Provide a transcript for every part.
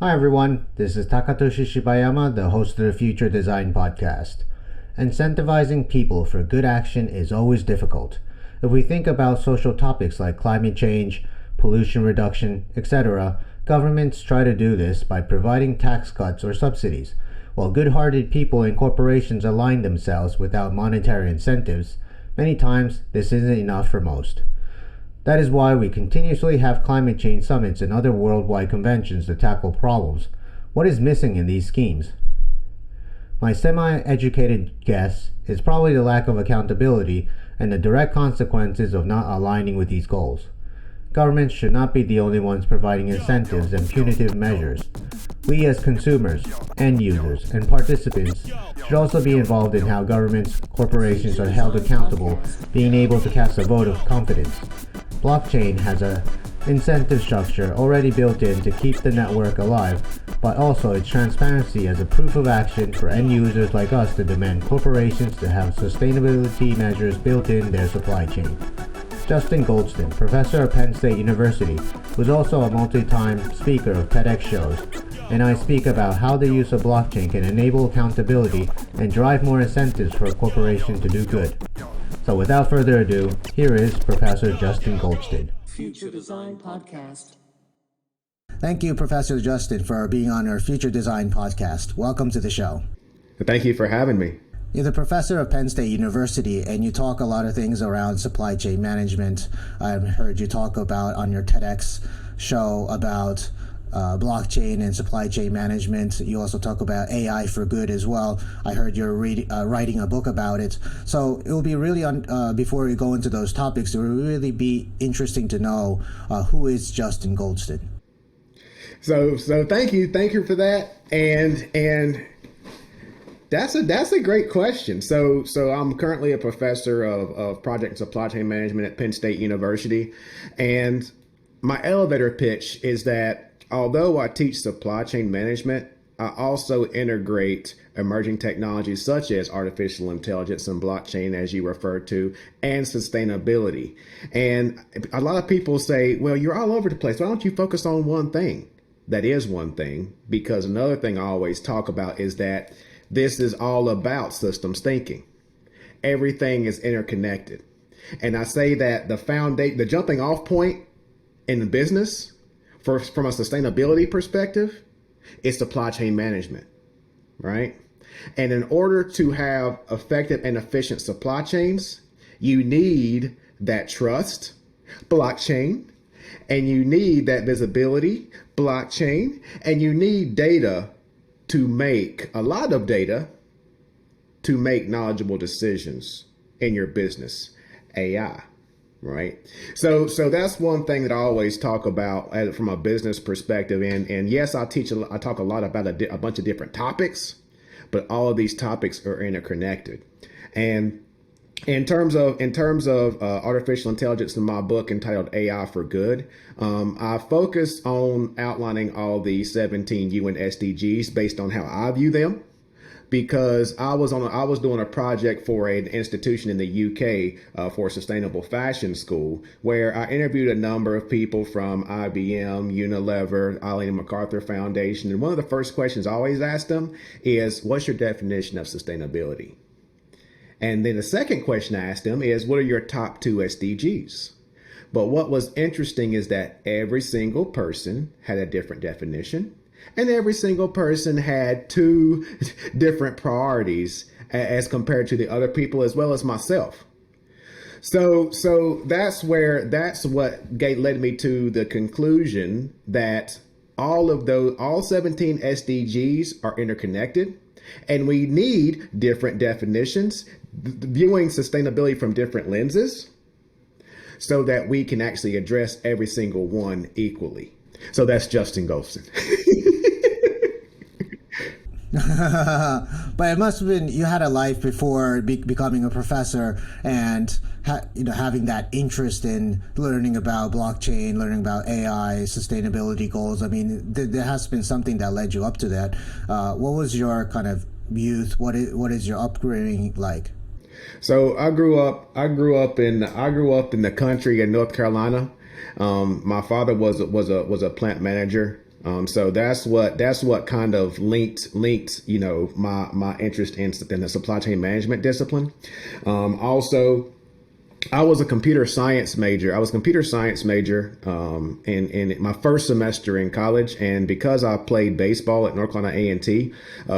Hi everyone, this is Takatoshi Shibayama, the host of the Future Design Podcast. Incentivizing people for good action is always difficult. If we think about social topics like climate change, pollution reduction, etc., governments try to do this by providing tax cuts or subsidies. While good-hearted people and corporations align themselves without monetary incentives, many times this isn't enough for most. That is why we continuously have climate change summits and other worldwide conventions to tackle problems. What is missing in these schemes? My semi-educated guess is probably the lack of accountability and the direct consequences of not aligning with these goals. Governments should not be the only ones providing incentives and punitive measures. We as consumers, end users, and participants should also be involved in how governments, corporations are held accountable, being able to cast a vote of confidence. Blockchain has an incentive structure already built in to keep the network alive, but also its transparency as a proof of action for end users like us to demand corporations to have sustainability measures built in their supply chain. Justin Goldston, professor at Penn State University, was also a multi-time speaker of TEDx shows, and I speak about how the use of blockchain can enable accountability and drive more incentives for a corporation to do good. So without further ado, here is Professor Justin Goldston. Future Design Podcast. Thank you, Professor Justin, for being on our Future Design Podcast. Welcome to the show. Thank you for having me. You're the professor of Penn State University, and you talk a lot of things around supply chain management. I've heard you talk about on your TEDx show about blockchain and supply chain management. You also talk about AI for good as well. I heard you're writing a book about it. So it will be really, before we go into those topics, it will really be interesting to know who is Justin Goldston. So thank you for that. And that's a great question. So I'm currently a professor of project and supply chain management at Penn State University, and my elevator pitch is that although I teach supply chain management, I also integrate emerging technologies such as artificial intelligence and blockchain, as you referred to, and sustainability. And a lot of people say, well, you're all over the place. Why don't you focus on one thing? That is one thing, because another thing I always talk about is that this is all about systems thinking. Everything is interconnected. And I say that the jumping off point in the business from a sustainability perspective is supply chain management, right? And in order to have effective and efficient supply chains, you need that trust, blockchain, and you need that visibility, blockchain, and you need data to make knowledgeable decisions in your business, AI. Right. So that's one thing that I always talk about from a business perspective. And yes, I talk a lot about a bunch of different topics, but all of these topics are interconnected. And in terms of artificial intelligence, in my book entitled AI for Good, I focus on outlining all the 17 UN SDGs based on how I view them. Because I was doing a project for an institution in the UK for a sustainable fashion school, where I interviewed a number of people from IBM, Unilever, Eileen MacArthur Foundation, and one of the first questions I always ask them is, "What's your definition of sustainability?" And then the second question I asked them is, "What are your top 2 SDGs?" But what was interesting is that every single person had a different definition. And every single person had 2 different priorities as compared to the other people, as well as myself. So that's what led me to the conclusion that all 17 SDGs are interconnected, and we need different definitions, viewing sustainability from different lenses, so that we can actually address every single one equally. So that's Justin Goldston. But it must have been, you had a life before becoming a professor and having that interest in learning about blockchain, learning about AI, sustainability goals. I mean, there has been something that led you up to that. What was your kind of youth? What is your upbringing like? So I grew up in the country in North Carolina. My father was a plant manager So that's what kind of linked my interest in the supply chain management discipline. Also, I was a computer science major. In my first semester in college, and because I played baseball at North Carolina A&T,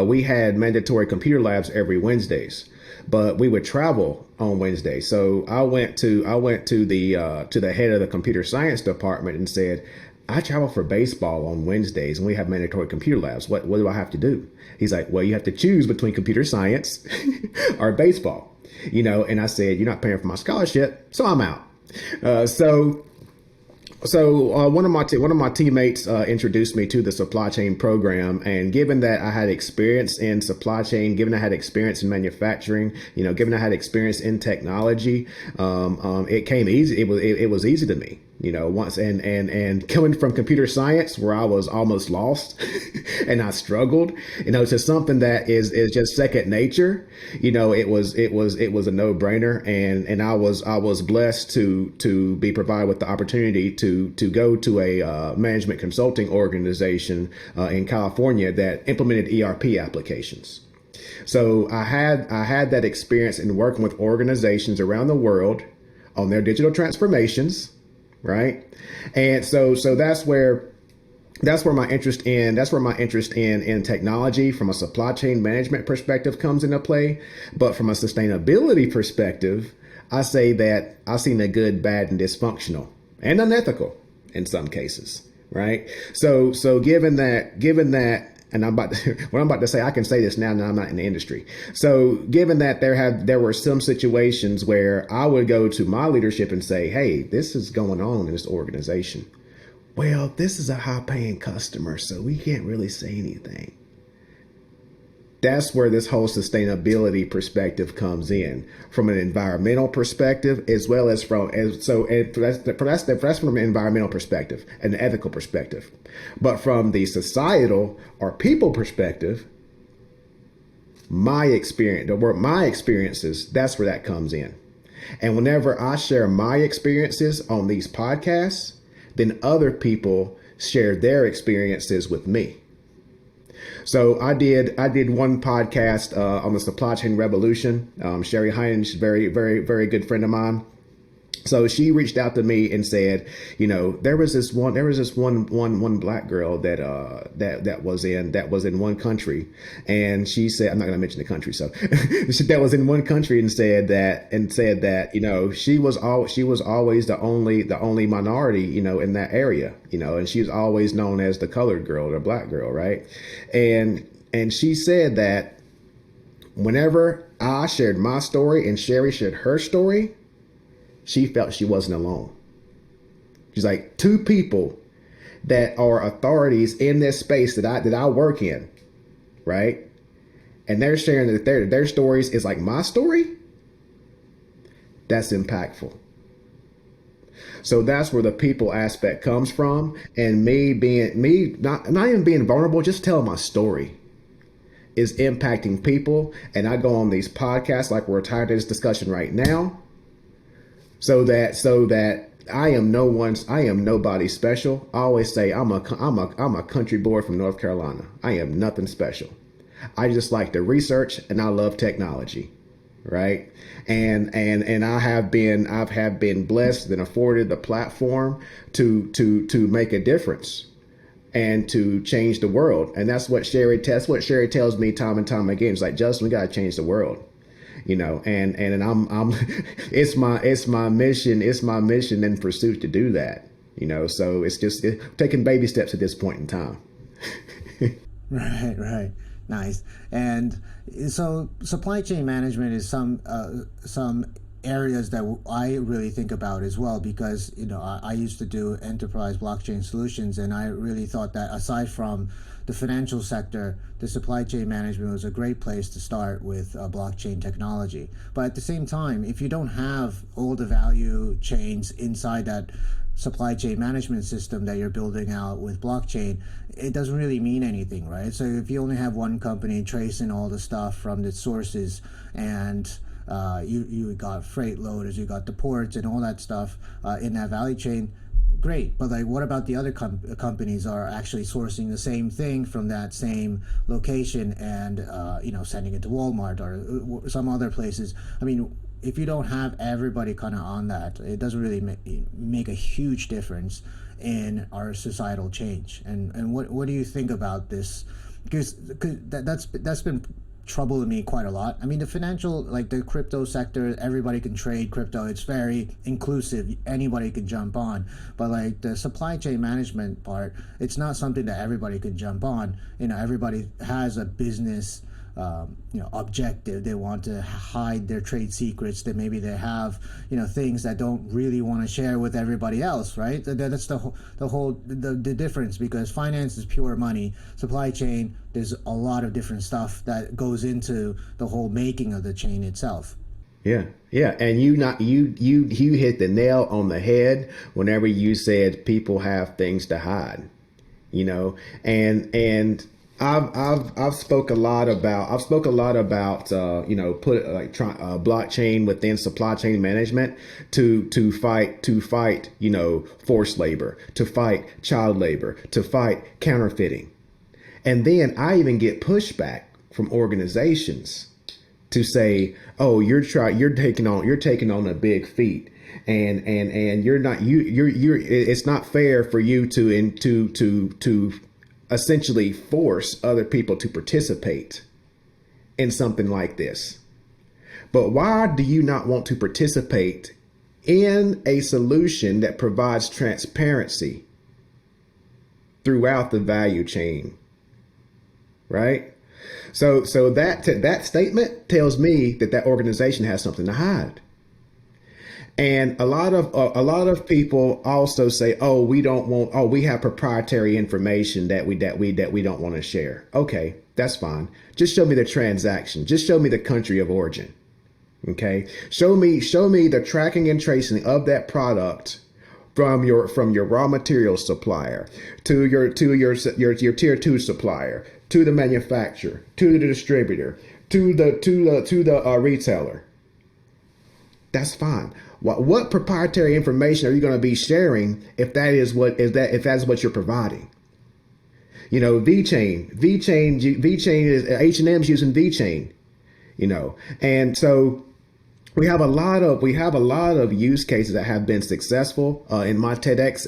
we had mandatory computer labs every Wednesdays, but we would travel on Wednesday. So I went to the head of the computer science department and said, I travel for baseball on Wednesdays and we have mandatory computer labs. What do I have to do? He's like, well, you have to choose between computer science or baseball. And I said, you're not paying for my scholarship, so I'm out. So one of my teammates introduced me to the supply chain program, and given that I had experience in supply chain, given I had experience in manufacturing, given I had experience in technology, it came easy. It was easy to me. Once and coming from computer science where I was almost lost and I struggled, to something that is just second nature, it was a no-brainer. And I was blessed to be provided with the opportunity to go to a management consulting organization in California that implemented ERP applications. So I had that experience in working with organizations around the world on their digital transformations. Right. And so that's where my interest in technology from a supply chain management perspective comes into play. But from a sustainability perspective, I say that I've seen the good, bad, and dysfunctional and unethical in some cases. Right. So given that. And what I'm about to say, I can say this now that I'm not in the industry. So given that there were some situations where I would go to my leadership and say, hey, this is going on in this organization. Well, this is a high paying customer, so we can't really say anything. That's where this whole sustainability perspective comes in, from an environmental perspective, as well as that's from an environmental perspective, an ethical perspective. But from the societal or people perspective, my experiences, that's where that comes in. And whenever I share my experiences on these podcasts, then other people share their experiences with me. So I did one podcast on the supply chain revolution. Sherry Hines, very, very, very good friend of mine. So she reached out to me and said, there was this one black girl that was in one country, and she said, I'm not going to mention the country, so that was in one country, and said that she was always the only minority in that area, and she's always known as the colored girl or black girl, right? And she said that whenever I shared my story and Sherry shared her story, she felt she wasn't alone. She's like, two people that are authorities in this space that I work in, right? And they're sharing that their stories is like my story. That's impactful. So that's where the people aspect comes from, and not even being vulnerable, just telling my story is impacting people. And I go on these podcasts like we're tired of this discussion right now. So that I am nobody special. I always say I'm a country boy from North Carolina. I am nothing special. I just like to research and I love technology, right? And I have been blessed and afforded the platform to make a difference and to change the world. And that's what Sherry tells me time and time again. It's like, Justin, we gotta change the world. And I'm it's my mission in pursuit to do that, so it's just taking baby steps at this point in time. Right. Nice. And so supply chain management is some areas that I really think about as well, because I used to do enterprise blockchain solutions, and I really thought that aside from the financial sector, the supply chain management was a great place to start with blockchain technology. But at the same time, if you don't have all the value chains inside that supply chain management system that you're building out with blockchain, it doesn't really mean anything, right? So if you only have one company tracing all the stuff from the sources, and you got freight loaders, you got the ports and all that stuff in that value chain, great, but like, what about the other companies are actually sourcing the same thing from that same location and sending it to Walmart or some other places? I mean, if you don't have everybody kind of on that, it doesn't really make a huge difference in our societal change. And what do you think about this? Because that's been troubling me quite a lot. I mean, the financial, like the crypto sector, everybody can trade crypto. It's very inclusive. Anybody can jump on. But like the supply chain management part, it's not something that everybody can jump on. Everybody has a business objective. They want to hide their trade secrets. That maybe they have things that don't really want to share with everybody else, right? That's the difference, because finance is pure money. Supply chain, there's a lot of different stuff that goes into the whole making of the chain itself. Yeah, and you hit the nail on the head whenever you said people have things to hide, and I've spoke a lot about blockchain within supply chain management to fight forced labor, to fight child labor, to fight counterfeiting. And then I even get pushback from organizations to say, "Oh, you're taking on a big feat, and you're not it's not fair for you to essentially force other people to participate in something like this. But why do you not want to participate in a solution that provides transparency throughout the value chain?" Right? So that statement tells me that organization has something to hide. And a lot of people also say, "Oh, we have proprietary information that we don't want to share." Okay, that's fine. Just show me the transaction. Just show me the country of origin. Okay, show me the tracking and tracing of that product from your raw material supplier to your tier 2 supplier, to the manufacturer, to the distributor, to the retailer. That's fine. What proprietary information are you going to be sharing if that's what you're providing? VeChain is H&M's using VeChain, and so we have a lot of use cases that have been successful. In my TEDx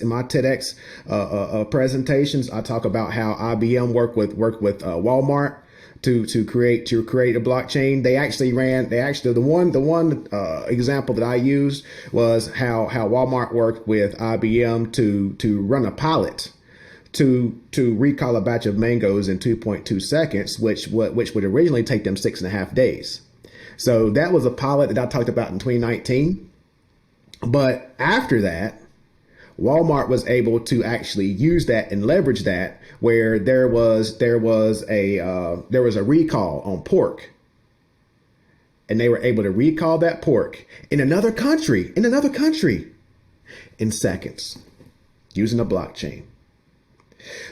presentations, I talk about how IBM worked with Walmart to create a blockchain. The one example that I used was how Walmart worked with IBM to run a pilot to recall a batch of mangoes in 2.2 seconds, which would originally take them 6.5 days. So that was a pilot that I talked about in 2019. But after that, Walmart was able to actually use that and leverage that, where there was a recall on pork, and they were able to recall that pork in another country in seconds using a blockchain.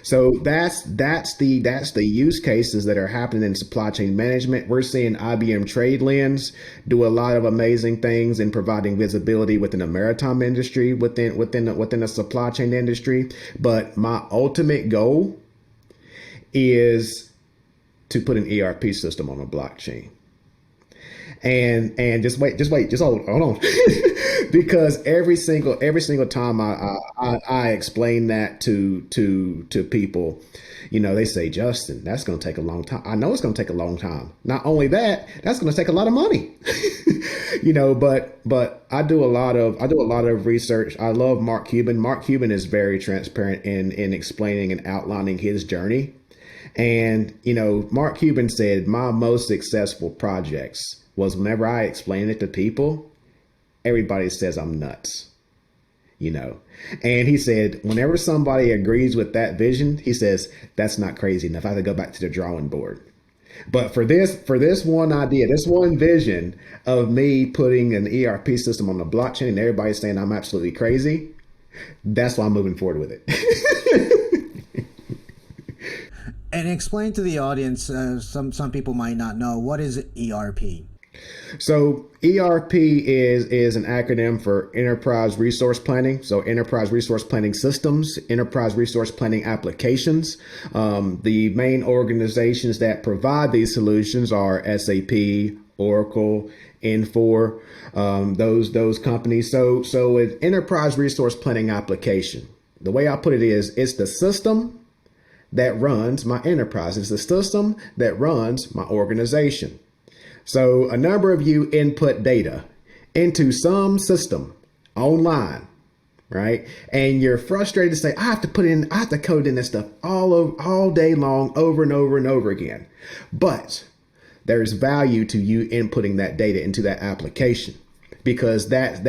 So that's the use cases that are happening in supply chain management. We're seeing IBM TradeLens do a lot of amazing things in providing visibility within the maritime industry, within the supply chain industry. But my ultimate goal is to put an ERP system on a blockchain. And just hold on. Because every single time I explain that to people, they say, "Justin, that's going to take a long time." I know it's going to take a long time. Not only that, that's going to take a lot of money. But I do a lot of research. I love Mark Cuban. Mark Cuban is very transparent in explaining and outlining his journey. And Mark Cuban said, "My most successful projects was whenever I explain it to people, everybody says I'm nuts." And he said, whenever somebody agrees with that vision, he says, "That's not crazy enough. I have to go back to the drawing board." But for this one idea, this one vision of me putting an ERP system on the blockchain and everybody saying I'm absolutely crazy, that's why I'm moving forward with it. And explain to the audience, some people might not know, what is ERP? So ERP is an acronym for Enterprise Resource Planning. So Enterprise Resource Planning Systems, Enterprise Resource Planning Applications. The main organizations that provide these solutions are SAP, Oracle, Infor, those companies. So an Enterprise Resource Planning application. The way I put it is, it's the system that runs my enterprise. It's the system that runs my organization. So a number of you input data into some system online, right? And you're frustrated to say, I have to code in this stuff all day long, over and over and over again. But there's value to you inputting that data into that application, because that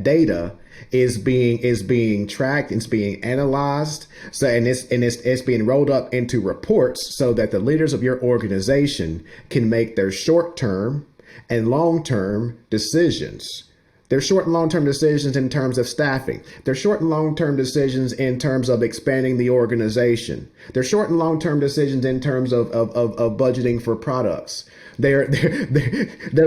data is being tracked, it's being analyzed, so and it's being rolled up into reports so that the leaders of your organization can make their short-term and long-term decisions. Their short and long-term decisions in terms of staffing. Their short and long-term decisions in terms of expanding the organization. Their short and long-term decisions in terms of budgeting for products. Their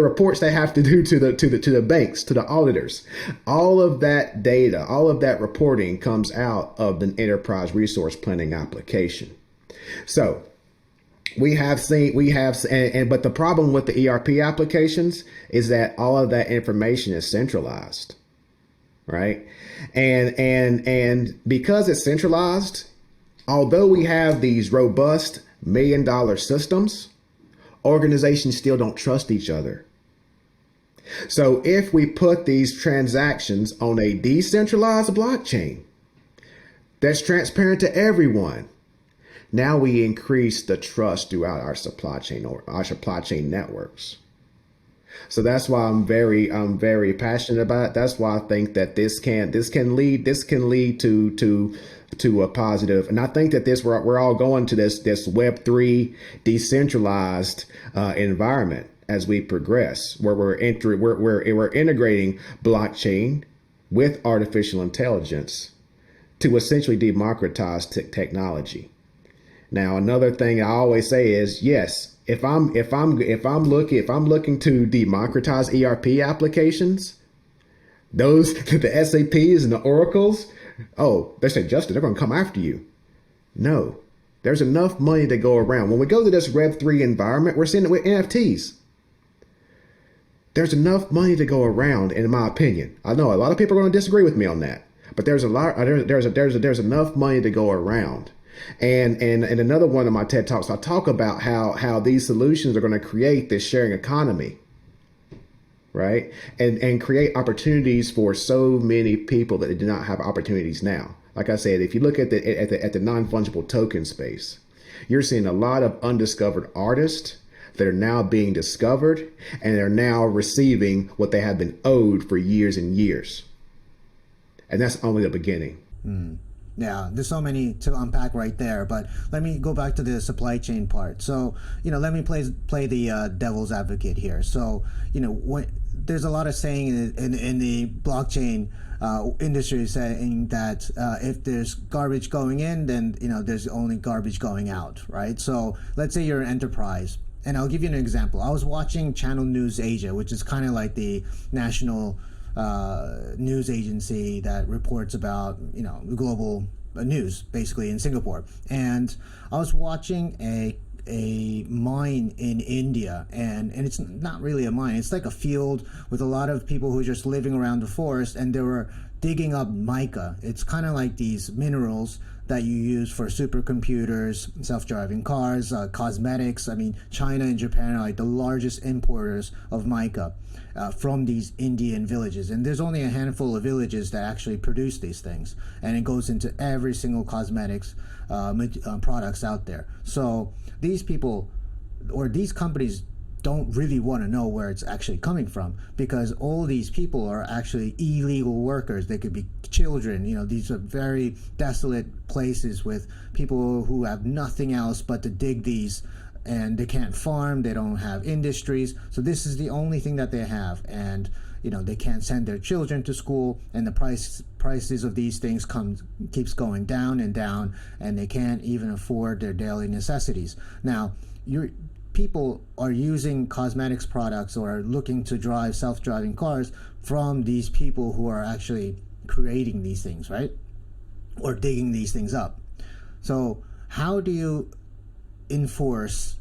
reports they have to do to the banks, to the auditors. All of that data, all of that reporting comes out of the enterprise resource planning application. So but the problem with the ERP applications is that all of that information is centralized, right? And because it's centralized, although we have these robust $1 million systems, organizations still don't trust each other. So if we put these transactions on a decentralized blockchain that's transparent to everyone, now we increase the trust throughout our supply chain or our supply chain networks. So that's why I'm very passionate about it. That's why I think that this can lead to a positive. And I think that we're all going to this Web3 decentralized environment as we progress, where we're integrating blockchain with artificial intelligence to essentially democratize technology. Now, another thing I always say is, yes, if I'm looking to democratize ERP applications, those the SAPs and the Oracles, they say, Justin, they're going to come after you. No, there's enough money to go around. When we go to this Web3 environment, we're seeing it with NFTs. There's enough money to go around, in my opinion. I know a lot of people are going to disagree with me on that, but there's enough money to go around. And another one of my TED Talks, I talk about how these solutions are going to create this sharing economy, right? And create opportunities for so many people that do not have opportunities now. Like I said, if you look at the non-fungible token space, you're seeing a lot of undiscovered artists that are now being discovered and are now receiving what they have been owed for years and years. And that's only the beginning. Yeah, there's so many to unpack right there, but let me go back to the supply chain part. So, let me play the devil's advocate here. So, there's a lot of saying in the blockchain industry saying that if there's garbage going in, then, there's only garbage going out, right? So let's say you're an enterprise. And I'll give you an example. I was watching Channel News Asia, which is kind of like the national news agency that reports about global news basically in Singapore, and I was watching a mine in India, and it's not really a mine, it's like a field with a lot of people who are just living around the forest, and they were digging up mica. It's kind of like these minerals that you use for supercomputers, self-driving cars, cosmetics. I mean, China and Japan are like the largest importers of mica from these Indian villages. And there's only a handful of villages that actually produce these things. And it goes into every single cosmetics products out there. So these people or these companies don't really want to know where it's actually coming from, because all these people are actually illegal workers. They could be children. These are very desolate places with people who have nothing else but to dig these, and they can't farm, they don't have industries, so this is the only thing that they have. And they can't send their children to school, and the prices of these things keeps going down and down, and they can't even afford their daily necessities. Now, people are using cosmetics products or are looking to drive self-driving cars from these people who are actually creating these things, right? Or digging these things up. So how do you enforce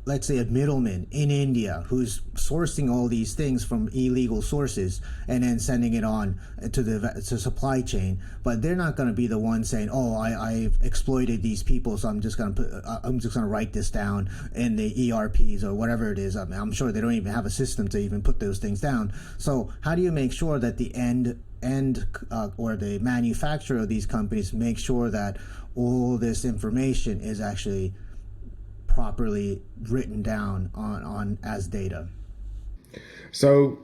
let's say a middleman in India who's sourcing all these things from illegal sources and then sending it on to the supply chain, but they're not going to be the one saying, "Oh, I've exploited these people, so I'm just going to write this down in the ERPs or whatever it is." I'm sure they don't even have a system to even put those things down. So how do you make sure that the end or the manufacturer of these companies make sure that all this information is actually properly written down on as data? So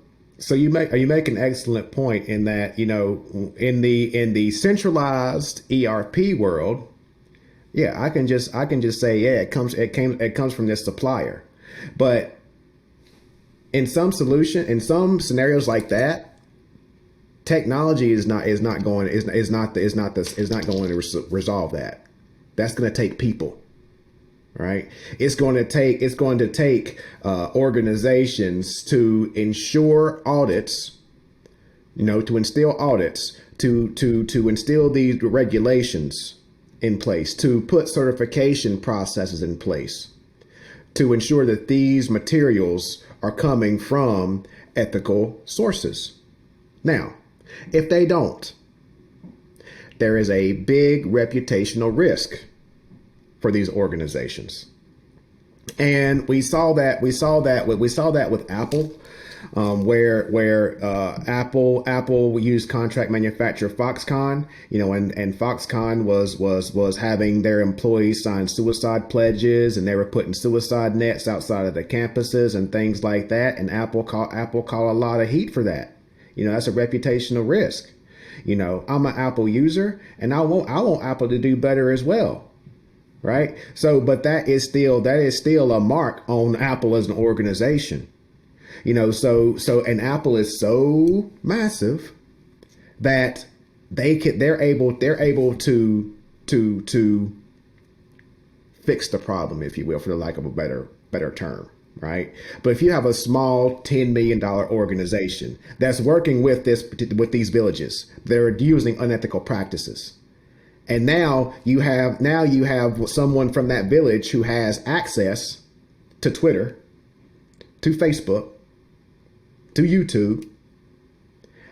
you make an excellent point in that, you know, in the centralized ERP world, yeah, I can just say, yeah, it comes from this supplier. But in some scenarios like that, technology is not going to resolve that. That's going to take people. Right. It's going to take organizations to ensure audits, you know, to instill audits, to instill these regulations in place, to put certification processes in place, to ensure that these materials are coming from ethical sources. Now, if they don't, there is a big reputational risk for these organizations. And we saw that with Apple, where Apple used contract manufacturer Foxconn, you know, and Foxconn was having their employees sign suicide pledges, and they were putting suicide nets outside of the campuses and things like that. And Apple caught a lot of heat for that. You know, that's a reputational risk. You know, I'm an Apple user, and I want Apple to do better as well. Right. So, but that is still a mark on Apple as an organization, you know, and Apple is so massive that they're able to fix the problem, if you will, for the lack of a better term. Right. But if you have a small $10 million organization that's working with these villages, they're using unethical practices. And now you have someone from that village who has access to Twitter, to Facebook, to YouTube,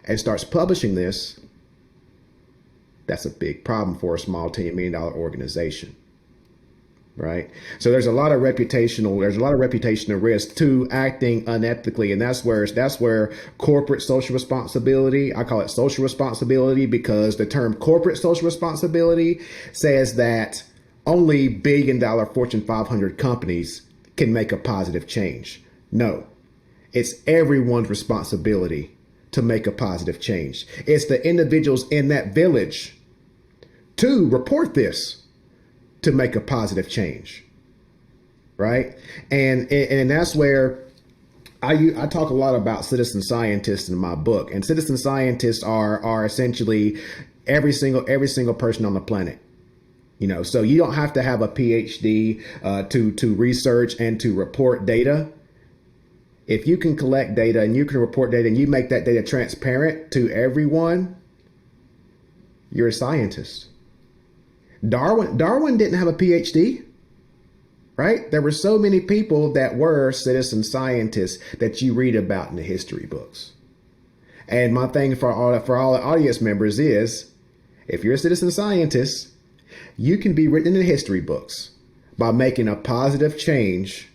and starts publishing this. That's a big problem for a small $10 million organization. Right. So there's a lot of reputational risk to acting unethically. And that's where corporate social responsibility, I call it social responsibility, because the term corporate social responsibility says that only billion-dollar Fortune 500 companies can make a positive change. No, it's everyone's responsibility to make a positive change. It's the individuals in that village to report this, to make a positive change, right? And that's where I talk a lot about citizen scientists in my book. And citizen scientists are essentially every single person on the planet. You know, so you don't have to have a PhD to research and to report data. If you can collect data and you can report data and you make that data transparent to everyone, you're a scientist. Darwin didn't have a PhD, right? There were so many people that were citizen scientists that you read about in the history books. And my thing for all the audience members is, if you're a citizen scientist, you can be written in the history books by making a positive change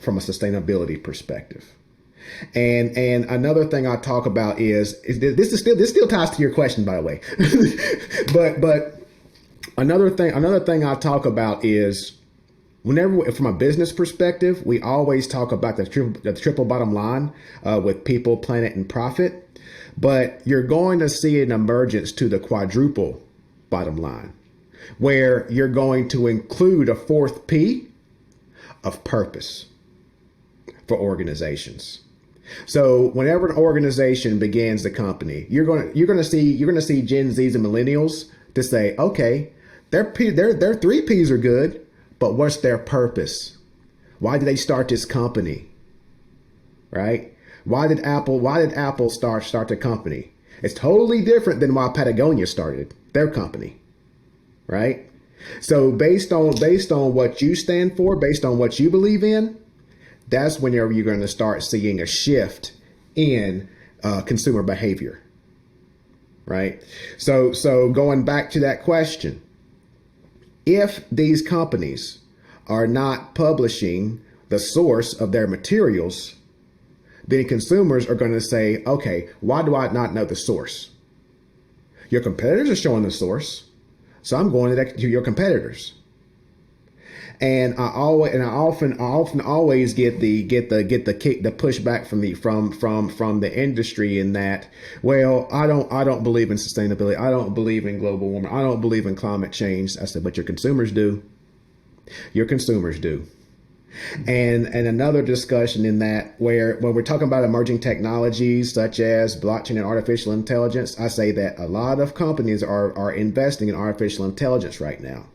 from a sustainability perspective. And another thing I talk about is this still ties to your question, by the way, but Another thing I talk about is, whenever, from a business perspective, we always talk about the triple bottom line with people, planet, and profit. But you're going to see an emergence to the quadruple bottom line, where you're going to include a fourth P of purpose for organizations. So whenever an organization begins the company, you're going to see Gen Zs and millennials to say, okay, their 3 Ps are good, but what's their purpose? Why did they start this company? Right? Why did Apple start the company? It's totally different than why Patagonia started their company. Right? So based on what you stand for, based on what you believe in, that's whenever you're going to start seeing a shift in consumer behavior. Right? So going back to that question, if these companies are not publishing the source of their materials, then consumers are going to say, okay, why do I not know the source? Your competitors are showing the source, so I'm going to your competitors. And I often always get the pushback from the industry in that, well, I don't believe in sustainability. I don't believe in global warming. I don't believe in climate change. I said, but your consumers do. Your consumers do. And another discussion in that, where when we're talking about emerging technologies such as blockchain and artificial intelligence, I say that a lot of companies are investing in artificial intelligence right now.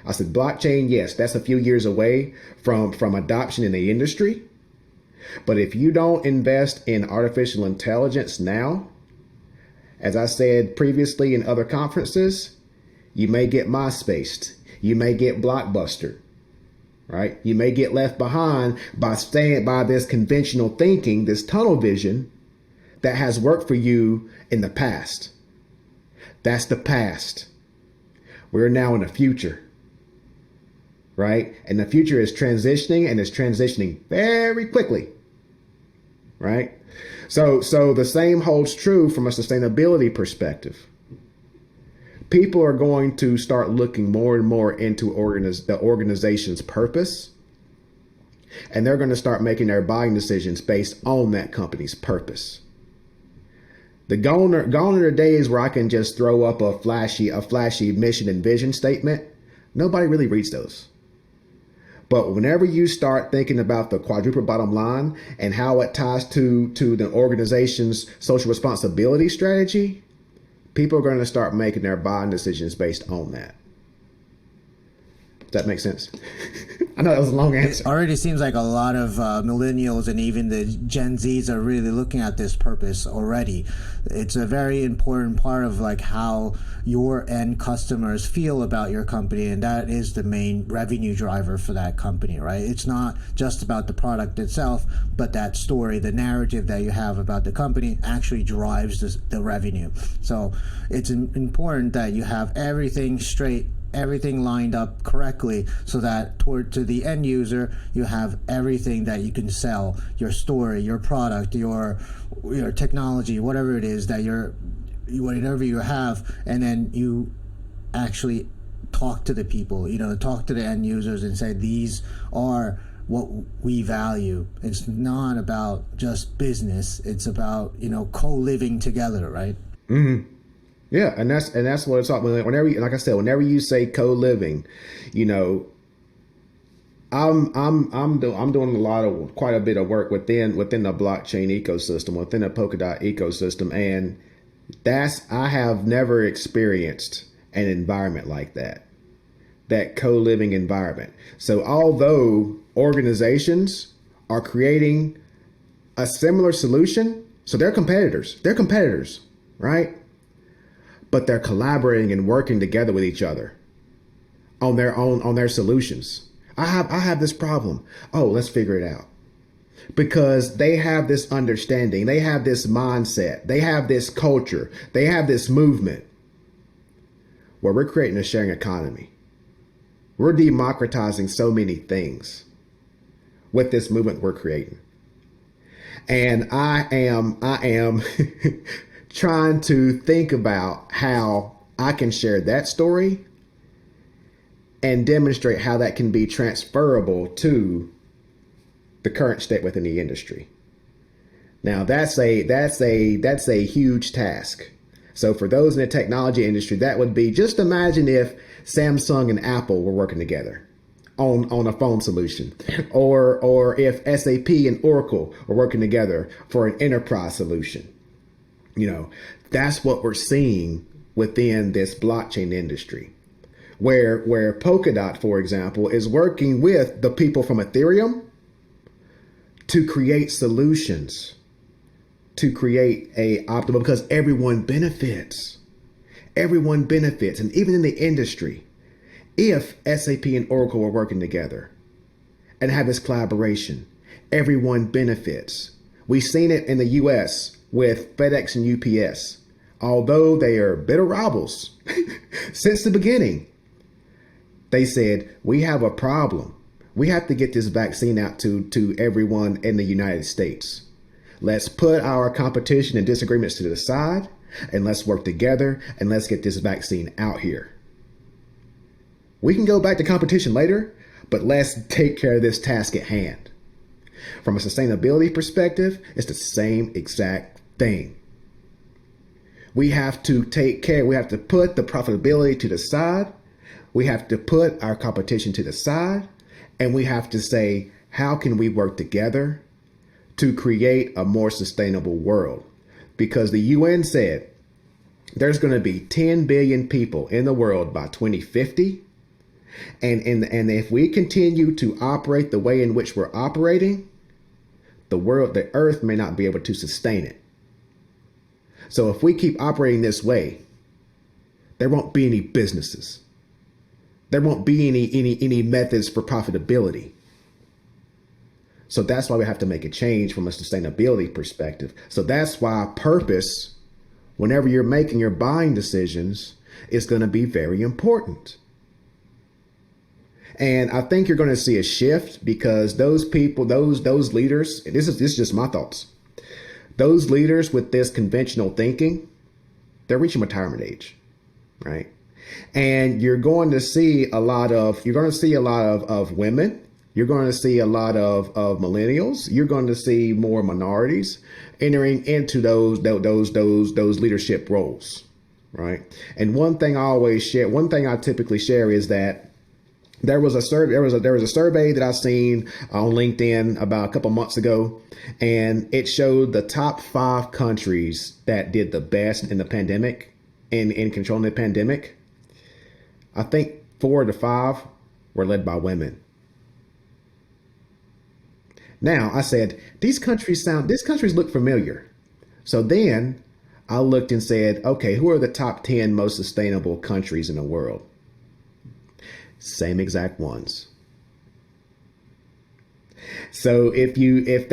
I said blockchain, yes, that's a few years away from adoption in the industry. But if you don't invest in artificial intelligence now, as I said previously in other conferences, you may get MySpaced, you may get Blockbuster. Right? You may get left behind by staying by this conventional thinking, this tunnel vision that has worked for you in the past. That's the past. We're now in the future. Right? And the future is transitioning, and it's transitioning very quickly. Right? So the same holds true from a sustainability perspective. People are going to start looking more and more into the organization's purpose, and they're going to start making their buying decisions based on that company's purpose. Gone are the days where I can just throw up a flashy mission and vision statement. Nobody really reads those. But whenever you start thinking about the quadruple bottom line and how it ties to the organization's social responsibility strategy, people are going to start making their buying decisions based on that. Does that make sense? I know that was a long answer. It already seems like a lot of millennials and even the Gen Zs are really looking at this purpose already. It's a very important part of like how your end customers feel about your company, and that is the main revenue driver for that company, right? It's not just about the product itself, but that story, the narrative that you have about the company actually drives the revenue. So it's important that you have everything straight, everything lined up correctly, so that to the end user you have everything that you can sell, your story, your product, your technology, whatever it is that whatever you have, and then you actually talk to the people, talk to the end users and say, these are what we value. It's not about just business, it's about co-living together, right? Mm-hmm. Yeah, and that's what it's all. Whenever, like I said, whenever you say co-living, I'm doing quite a bit of work within the blockchain ecosystem, within the Polkadot ecosystem, and I have never experienced an environment like that co-living environment. So although organizations are creating a similar solution, so they're competitors, right? But they're collaborating and working together with each other on their solutions. I have this problem. Oh, let's figure it out. Because they have this understanding, they have this mindset, they have this culture, they have this movement where we're creating a sharing economy. We're democratizing so many things with this movement we're creating. And I am trying to think about how I can share that story and demonstrate how that can be transferable to the current state within the industry. Now that's a huge task. So for those in the technology industry, that would be, just imagine if Samsung and Apple were working together on a phone solution, or if SAP and Oracle were working together for an enterprise solution. That's what we're seeing within this blockchain industry. where Polkadot, for example, is working with the people from Ethereum to create solutions, to create a optimal, because everyone benefits. Everyone benefits. And even in the industry, if SAP and Oracle were working together and have this collaboration, everyone benefits. We've seen it in the US with FedEx and UPS. Although they are bitter rivals since the beginning, they said, we have a problem. We have to get this vaccine out to everyone in the United States. Let's put our competition and disagreements to the side, and let's work together, and let's get this vaccine out here. We can go back to competition later, but let's take care of this task at hand. From a sustainability perspective, it's the same exact thing. We have to take care. We have to put the profitability to the side. We have to put our competition to the side. And we have to say, how can we work together to create a more sustainable world? Because the UN said there's going to be 10 billion people in the world by 2050. And if we continue to operate the way in which we're operating, the earth may not be able to sustain it. So if we keep operating this way, there won't be any businesses. There won't be any methods for profitability. So that's why we have to make a change from a sustainability perspective. So that's why purpose, whenever you're making your buying decisions, is going to be very important. And I think you're going to see a shift because those people, those leaders, and this is just my thoughts. Those leaders with this conventional thinking, they're reaching retirement age, right? And you're going to see a lot of women. You're going to see a lot of millennials. You're going to see more minorities entering into those leadership roles, right? And one thing I typically share is that there was a survey that I seen on LinkedIn about a couple months ago, and it showed the top 5 countries that did the best in the pandemic, in controlling the pandemic. I think 4 to 5 were led by women. Now I said, these countries look familiar. So then I looked and said, okay, who are the top 10 most sustainable countries in the world? Same exact ones. So if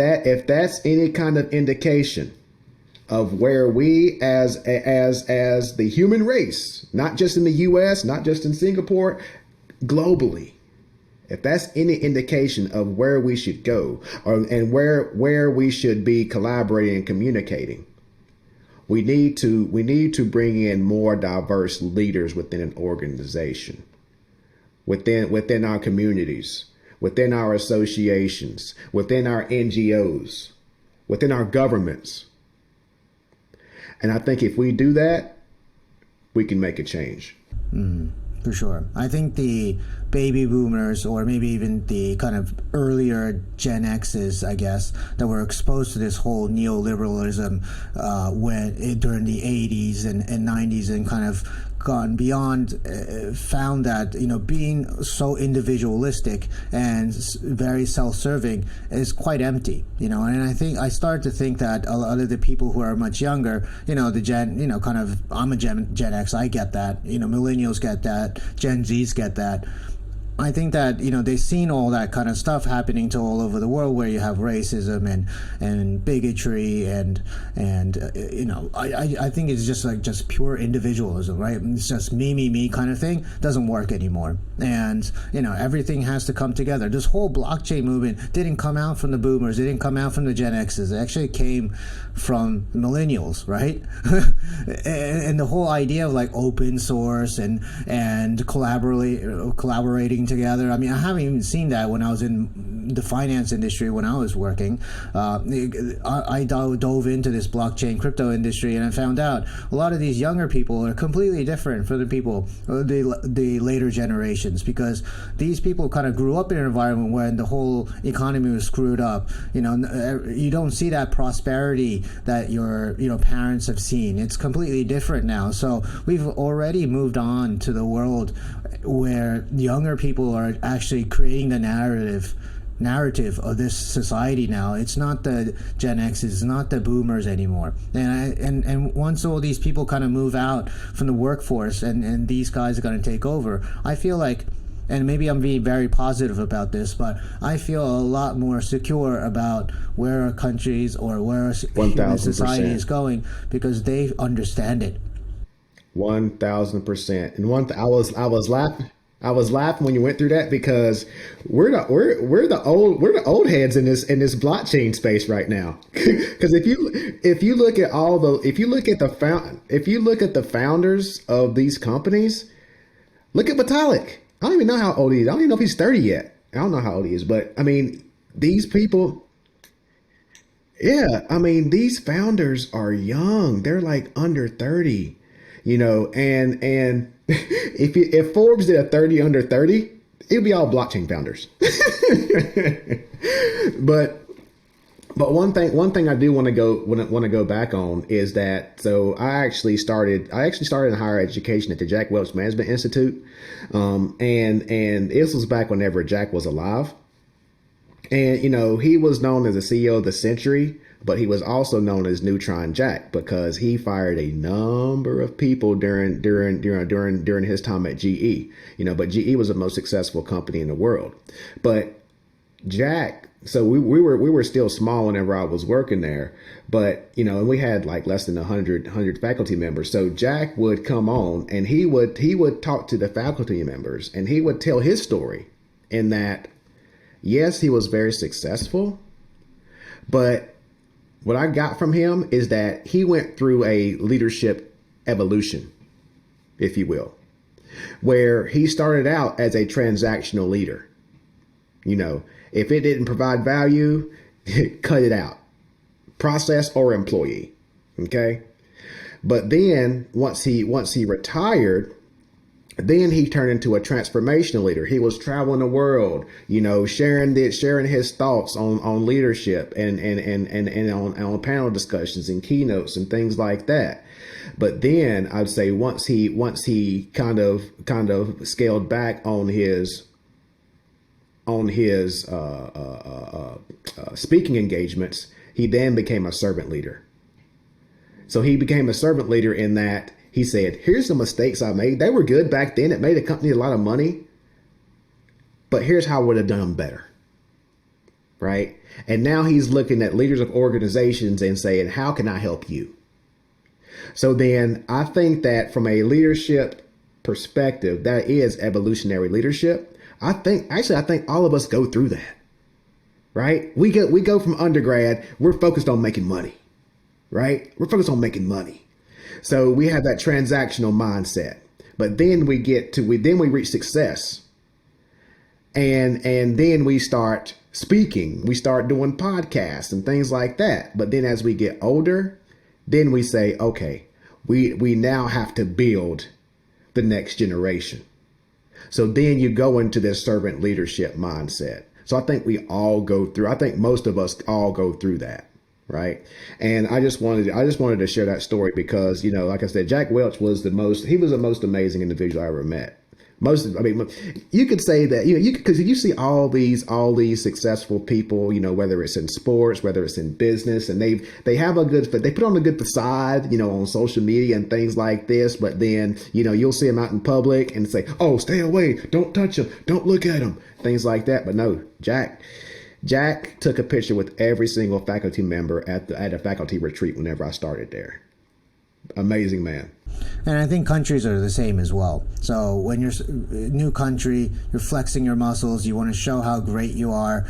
that's any kind of indication of where we as the human race, not just in the US, not just in Singapore, globally, if that's any indication of where we should go and where we should be collaborating and communicating, we need to bring in more diverse leaders within an organization. Within our communities, within our associations, within our NGOs, within our governments. And I think if we do that, we can make a change. For sure. I think the baby boomers, or maybe even the kind of earlier Gen X's, I guess, that were exposed to this whole neoliberalism during the 80s and 90s and kind of gone beyond, found that, being so individualistic and very self-serving is quite empty, and I think I started to think that a lot of the people who are much younger, the Gen, I'm a Gen X, I get that, millennials get that, Gen Zs get that. I think that, they've seen all that kind of stuff happening to all over the world, where you have racism and bigotry and I think it's just pure individualism, right? It's just me kind of thing. Doesn't work anymore. And, everything has to come together. This whole blockchain movement didn't come out from the boomers. It didn't come out from the Gen X's. It actually came from the millennials, right? and the whole idea of open source and collaborating together. I mean, I haven't even seen that when I was in the finance industry when I was working. I dove into this blockchain crypto industry, and I found out a lot of these younger people are completely different from the people, the later generations, because these people kind of grew up in an environment when the whole economy was screwed up. You don't see that prosperity that your parents have seen. It's completely different now. So we've already moved on to the world where younger people are actually creating the narrative of this society now. It's not the Gen X's, it's not the boomers anymore. And once all these people kind of move out from the workforce and these guys are going to take over, I feel like, and maybe I'm being very positive about this, but I feel a lot more secure about where our countries or where human society is going, because they understand it. 1,000%. And I was laughing. I was laughing when you went through that, because we're the old heads in this blockchain space right now. Because if you look at the founders of these companies, look at Vitalik. I don't even know how old he is. I don't even know if he's 30 yet. I don't know how old he is, but I mean, these people, yeah, I mean, these founders are young. They're like under 30, and if Forbes did a 30 under 30, it'd be all blockchain founders. But one thing I do want to go back on is that, so I actually started in higher education at the Jack Welch Management Institute, and this was back whenever Jack was alive, and he was known as the CEO of the century, but he was also known as Neutron Jack because he fired a number of people during his time at GE. But GE was the most successful company in the world, but Jack. So we were still small whenever I was working there, but and we had like less than 100 faculty members. So Jack would come on and he would talk to the faculty members, and he would tell his story in that, yes, he was very successful, but what I got from him is that he went through a leadership evolution, if you will, where he started out as a transactional leader. If it didn't provide value, cut it out. Process or employee. Okay. But then once he retired, then he turned into a transformational leader. He was traveling the world, sharing his thoughts on leadership and on panel discussions and keynotes and things like that. But then I'd say once he kind of scaled back on his speaking engagements, he then became a servant leader. So he became a servant leader in that he said, here's the mistakes I made. They were good back then. It made the company a lot of money, but here's how I would have done them better. Right. And now he's looking at leaders of organizations and saying, how can I help you? So then I think that from a leadership perspective, that is evolutionary leadership. I think all of us go through that, right? We go from undergrad, we're focused on making money, right? We're focused on making money. So we have that transactional mindset, but then we reach success, and then we start speaking, we start doing podcasts and things like that. But then as we get older, then we say, okay, we now have to build the next generation. So then you go into this servant leadership mindset. So I think most of us all go through that. Right. And I just wanted to share that story because, like I said, Jack Welch was the most amazing individual I ever met. You could say that, because you see all these successful people, whether it's in sports, whether it's in business, and they put on a good facade, on social media and things like this. But then, you'll see them out in public and say, oh, stay away. Don't touch them. Don't look at them. Things like that. But no, Jack took a picture with every single faculty member at a faculty retreat whenever I started there. Amazing man. And I think countries are the same as well. So when you're a new country, you're flexing your muscles, you want to show how great you are,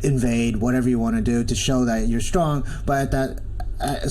invade, whatever you want to do to show that you're strong. But at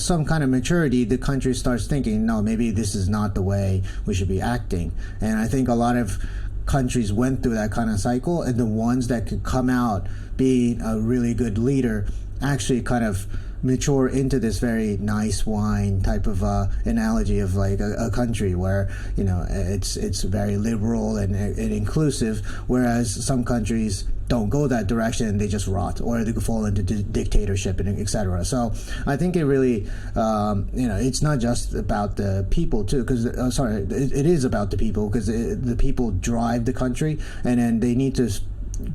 some kind of maturity, the country starts thinking, no, maybe this is not the way we should be acting. And I think a lot of countries went through that kind of cycle, and the ones that could come out being a really good leader actually kind of mature into this very nice wine type of analogy of like a country where, you know, it's very liberal and inclusive, whereas some countries don't go that direction and they just rot, or they could fall into dictatorship and etc. So I think it really, you know, it's not just about the people too, because it is about the people, because the people drive the country, and then they need to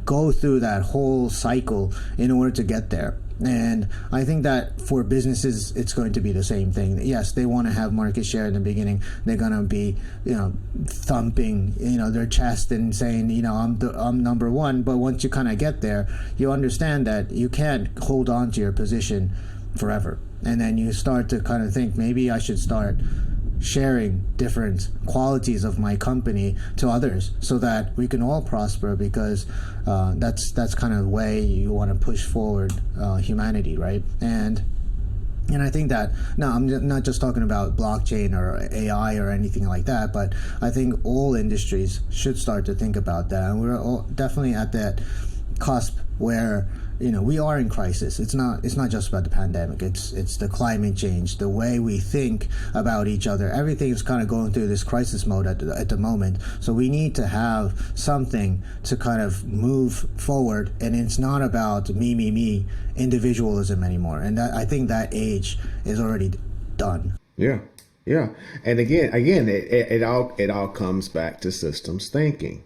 go through that whole cycle in order to get there. And I think that for businesses, it's going to be the same thing. Yes, they want to have market share in the beginning. They're going to be, you know, thumping, you know, their chest and saying, you know, I'm number one. But once you kind of get there, you understand that you can't hold on to your position forever. And then you start to kind of think, maybe I should start sharing different qualities of my company to others so that we can all prosper, because that's kind of the way you want to push forward humanity, right? And I think that, no, I'm not just talking about blockchain or AI or anything like that, but I think all industries should start to think about that. And we're all definitely at that cusp where, you know, we are in crisis. It's not just about the pandemic. It's the climate change, the way we think about each other. Everything is kind of going through this crisis mode at the moment. So we need to have something to kind of move forward, and it's not about me, individualism anymore. And I think that age is already done. Yeah. And again, it all comes back to systems thinking.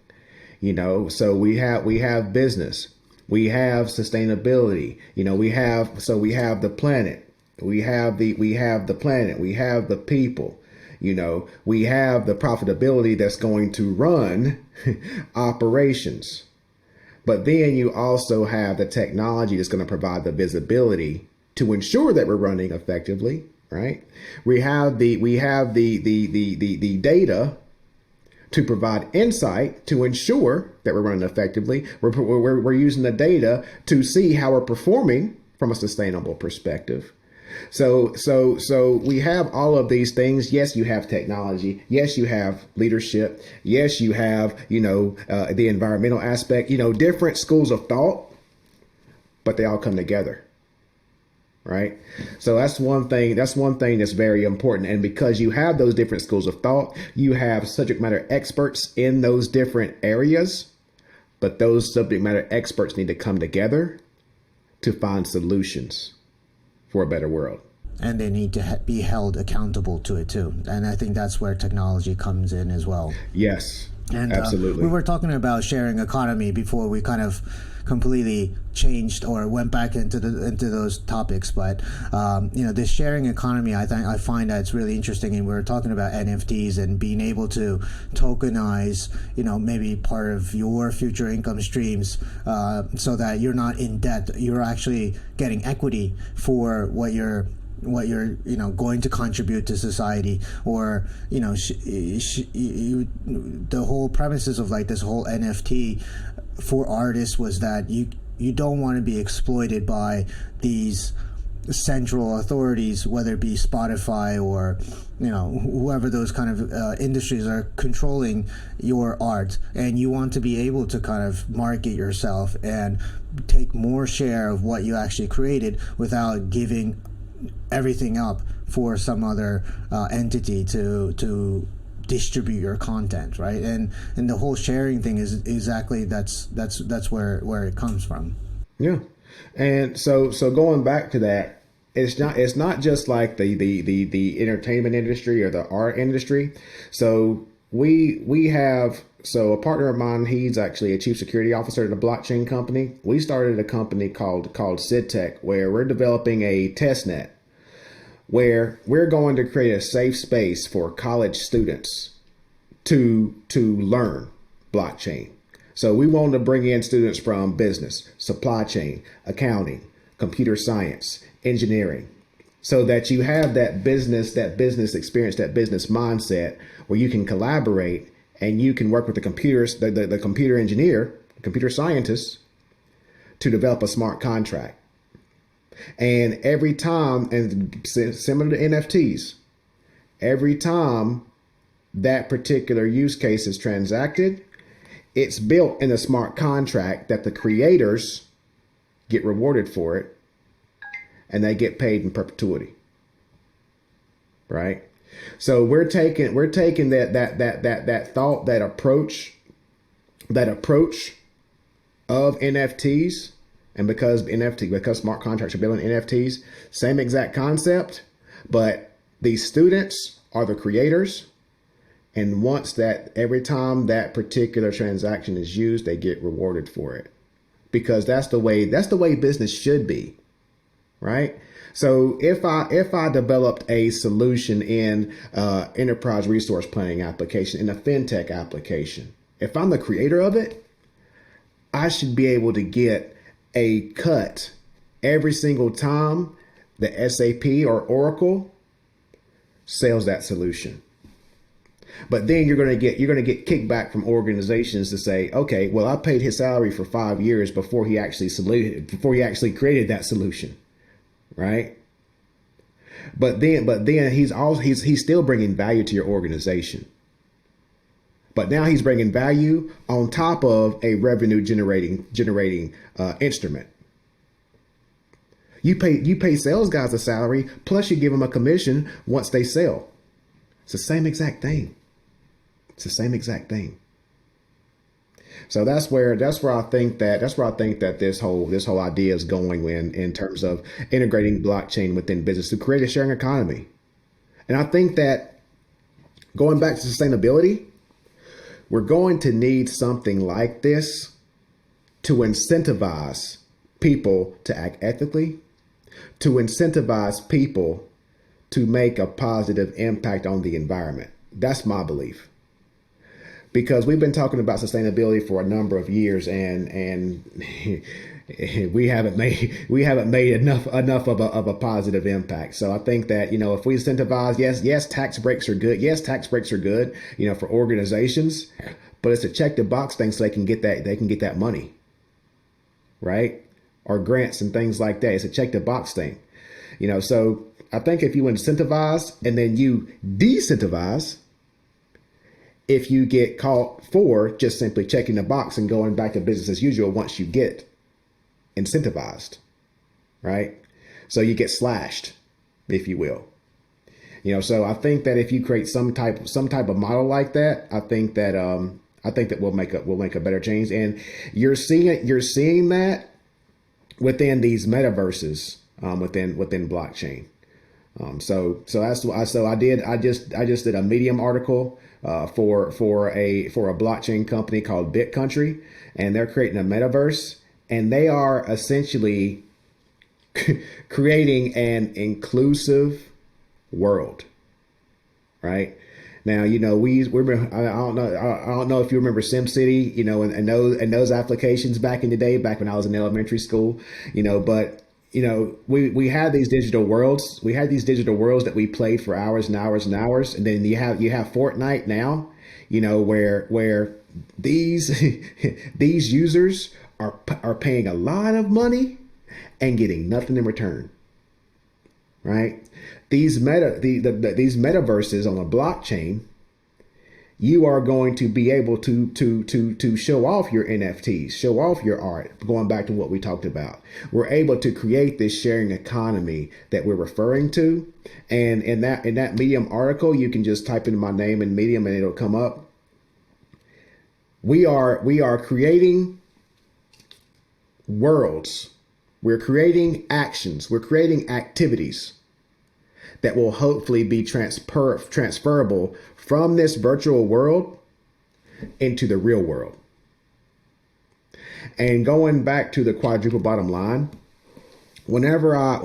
You know, so we have business. We have sustainability. You know, we have the planet. We have the planet. We have the people. You know, we have the profitability that's going to run operations. But then you also have the technology that's going to provide the visibility to ensure that we're running effectively, right? We have the data to provide insight to ensure that we're running effectively. We're using the data to see how we're performing from a sustainable perspective. So we have all of these things. Yes, you have technology. Yes, you have leadership. Yes, you have, you know, the environmental aspect, you know, different schools of thought, but they all come together. Right. So that's one thing that's very important. And because you have those different schools of thought, you have subject matter experts in those different areas. But those subject matter experts need to come together to find solutions for a better world. And they need to be held accountable to it, too. And I think that's where technology comes in as well. Yes, and absolutely. We were talking about sharing economy before we kind of completely changed or went back into those topics, but you know, this sharing economy, I find that it's really interesting. And we were talking about NFTs and being able to tokenize, you know, maybe part of your future income streams, so that you're not in debt. You're actually getting equity for what you're you know going to contribute to society. Or you know, the whole premises of like this whole NFT for artists was that you don't want to be exploited by these central authorities, whether it be Spotify or, you know, whoever those kind of industries are controlling your art. And you want to be able to kind of market yourself and take more share of what you actually created without giving everything up for some other entity to distribute your content, right? And the whole sharing thing is exactly that's where it comes from. Yeah. And so going back to that, it's not just like the entertainment industry or the art industry. So we have a partner of mine, he's actually a chief security officer at a blockchain company. We started a company called SidTech, where we're developing a test net where we're going to create a safe space for college students to learn blockchain. So we want to bring in students from business, supply chain, accounting, computer science, engineering, so that you have that business experience, that business mindset where you can collaborate and you can work with the computers, the computer engineer, computer scientists, to develop a smart contract. And every time, and similar to NFTs, every time that particular use case is transacted, it's built in a smart contract that the creators get rewarded for it, and they get paid in perpetuity. Right? So we're taking that thought, that approach of NFTs, and because smart contracts are building NFTs, same exact concept, but these students are the creators, and every time that particular transaction is used, they get rewarded for it, because that's the way business should be, right? So if I developed a solution in enterprise resource planning application, in a fintech application, if I'm the creator of it, I should be able to get a cut every single time the SAP or Oracle sells that solution. But then you're going to get kickback from organizations to say, okay, well, I paid his salary for 5 years before he actually created that solution, right? But then he's still bringing value to your organization. But now he's bringing value on top of a revenue generating instrument. You pay sales guys a salary, plus you give them a commission once they sell. It's the same exact thing. It's the same exact thing. So that's where I think that this whole idea is going in terms of integrating blockchain within business to create a sharing economy. And I think that going back to sustainability, we're going to need something like this to incentivize people to act ethically, to incentivize people to make a positive impact on the environment. That's my belief. Because we've been talking about sustainability for a number of years, and we haven't made enough of a positive impact. So I think that, if we incentivize, yes, tax breaks are good. Yes, tax breaks are good, for organizations, but it's a check the box thing so they can get that money, right? Or grants and things like that. It's a check the box thing, So I think if you incentivize and then you decentivize, if you get caught for just simply checking the box and going back to business as usual once you get incentivized, right? So you get slashed, if you will. So I think that if you create some type of model like that, I think that we'll make a better change. And you're seeing that within these metaverses, within blockchain. I just did a Medium article for a blockchain company called BitCountry, and they're creating a metaverse, and they are essentially creating an inclusive world, right? Now, I don't know if you remember SimCity, and those applications back in the day, back when I was in elementary school, but we had these digital worlds. We had these digital worlds that we played for hours and hours and hours. And then you have Fortnite now, where these users are paying a lot of money and getting nothing in return. Right? These metaverses on a blockchain, you are going to be able to show off your NFTs, show off your art. Going back to what we talked about, we're able to create this sharing economy that we're referring to. And in that Medium article, you can just type in my name in Medium and it'll come up. We are creating worlds. We're creating actions. We're creating activities that will hopefully be transferable from this virtual world into the real world. And going back to the quadruple bottom line, whenever I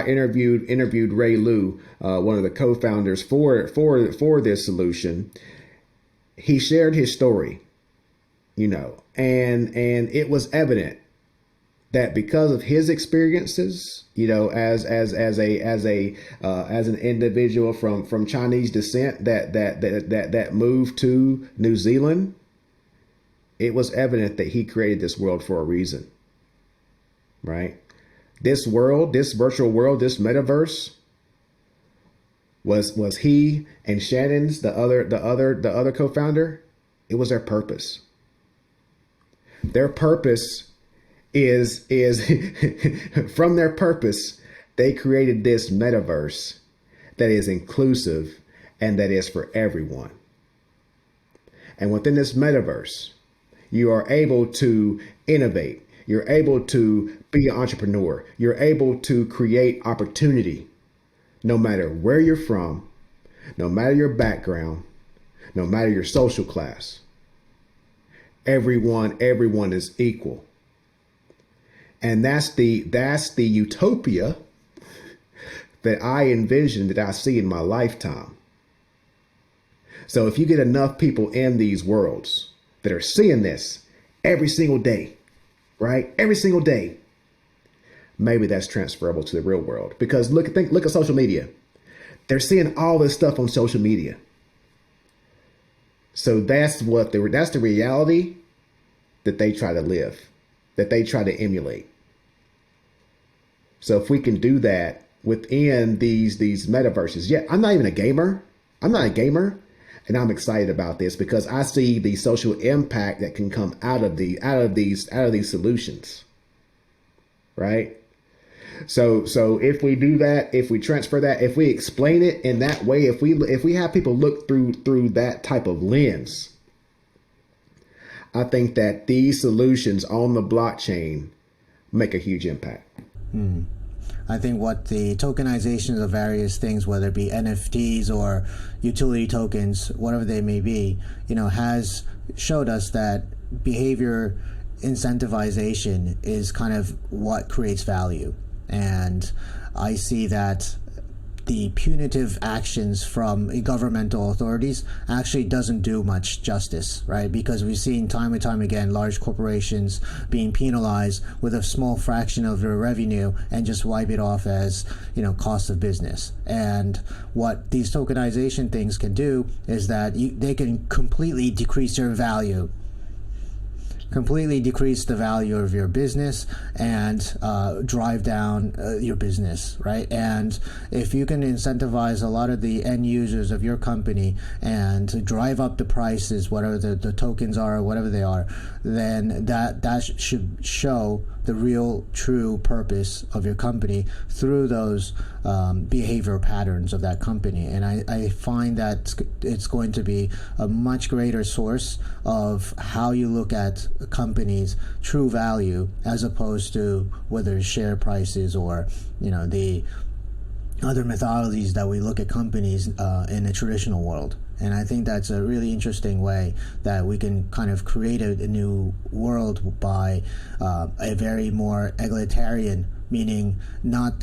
interviewed Ray Liu, one of the co-founders for this solution, he shared his story, and it was evident that because of his experiences, as an individual from Chinese descent that moved to New Zealand, it was evident that he created this world for a reason, right? This world, this virtual world, this metaverse was he and Shannon's the other co-founder. It was their purpose. Their purpose is from their purpose, they created this metaverse that is inclusive and that is for everyone. And within this metaverse, you are able to innovate. You're able to be an entrepreneur. You're able to create opportunity no matter where you're from, no matter your background, no matter your social class. Everyone is equal. And that's the utopia that I envision, that I see in my lifetime. So if you get enough people in these worlds that are seeing this every single day, right? Every single day, maybe that's transferable to the real world. Because look at social media. They're seeing all this stuff on social media. So that's the reality that they try to live, that they try to emulate. So if we can do that within these metaverses, yeah, I'm not even a gamer. I'm not a gamer, and I'm excited about this because I see the social impact that can come out of these solutions, right? So if we do that, if we transfer that, if we explain it in that way, if we have people look through that type of lens, I think that these solutions on the blockchain make a huge impact. I think what the tokenizations of various things, whether it be NFTs or utility tokens, whatever they may be, has showed us that behavior incentivization is kind of what creates value. And I see that the punitive actions from governmental authorities actually doesn't do much justice, right? Because we've seen time and time again large corporations being penalized with a small fraction of their revenue and just wipe it off as, cost of business. And what these tokenization things can do is that they can completely decrease your value, completely decrease the value of your business and drive down your business, right? And if you can incentivize a lot of the end users of your company and to drive up the prices, whatever the tokens are or whatever they are, then that should show the real true purpose of your company through those behavior patterns of that company. And I find that it's going to be a much greater source of how you look at a company's true value, as opposed to whether it's share prices or the other methodologies that we look at companies in a traditional world. And I think that's a really interesting way that we can kind of create a new world by a very more egalitarian, meaning not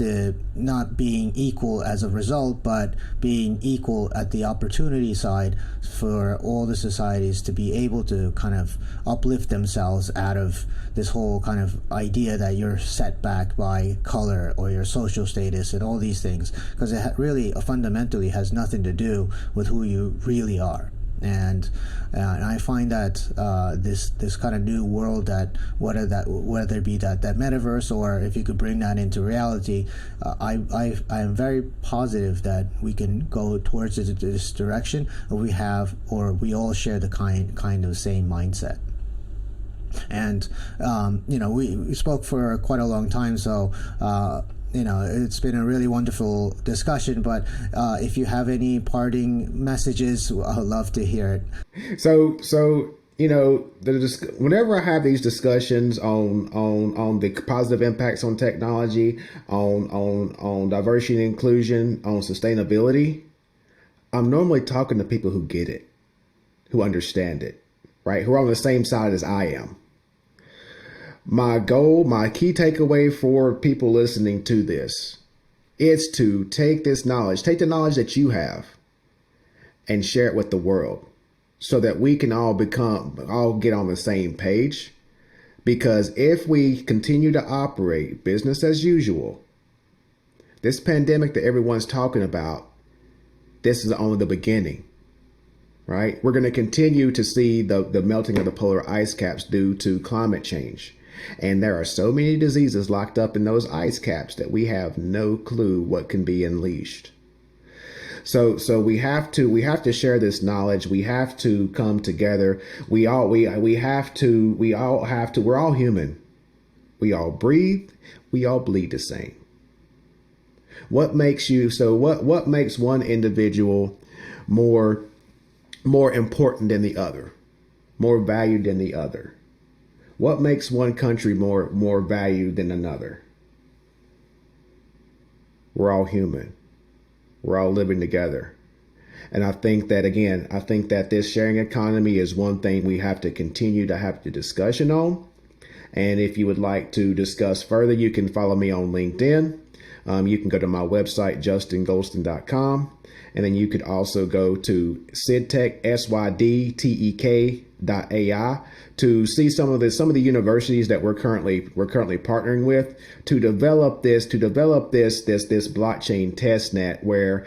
being equal as a result, but being equal at the opportunity side for all the societies to be able to kind of uplift themselves out of this whole kind of idea that you're set back by color or your social status and all these things, because it really fundamentally has nothing to do with who you really are. And I find that this kind of new world, that whether it be that metaverse, or if you could bring that into reality, I am very positive that we can go towards this direction. We all share the kind of same mindset. And we spoke for quite a long time, so it's been a really wonderful discussion, but if you have any parting messages, I'd love to hear it. So whenever I have these discussions on the positive impacts on technology, on diversity and inclusion, on sustainability, I'm normally talking to people who get it, who understand it, right? Who are on the same side as I am. My goal, my key takeaway for people listening to this is to take the knowledge that you have and share it with the world so that we can all get on the same page. Because if we continue to operate business as usual, this pandemic that everyone's talking about, this is only the beginning, right? We're going to continue to see the melting of the polar ice caps due to climate change. And there are so many diseases locked up in those ice caps that we have no clue what can be unleashed. So we have to share this knowledge. We have to come together. We're all human. We all breathe. We all bleed the same. What makes one individual more important than the other, more valued than the other? What makes one country more valued than another? We're all human. We're all living together. And I think that this sharing economy is one thing we have to continue to have the discussion on. And if you would like to discuss further, you can follow me on LinkedIn. You can go to my website, justingoldston.com. And then you could also go to SYDTech, SYDTEK.ai to see some of the universities that we're currently partnering with to develop this blockchain test net where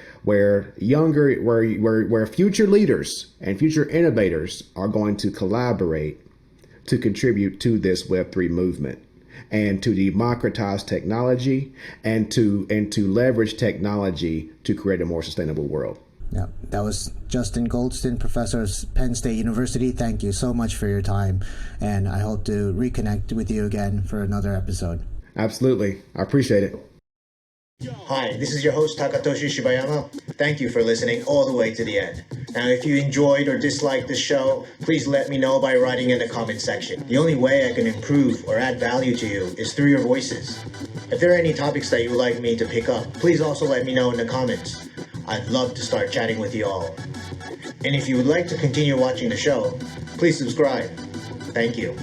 future leaders and future innovators are going to collaborate to contribute to this Web3 movement and to democratize technology and to leverage technology to create a more sustainable world. Yeah, that was Justin Goldston, professor of Penn State University. Thank you so much for your time, and I hope to reconnect with you again for another episode. Absolutely. I appreciate it. Hi, this is your host Takatoshi Shibayama. Thank you for listening all the way to the end. Now, if you enjoyed or disliked the show, please let me know by writing in the comment section. The only way I can improve or add value to you is through your voices. If there are any topics that you would like me to pick up, please also let me know in the comments. I'd love to start chatting with you all. And if you would like to continue watching the show, please subscribe. Thank you.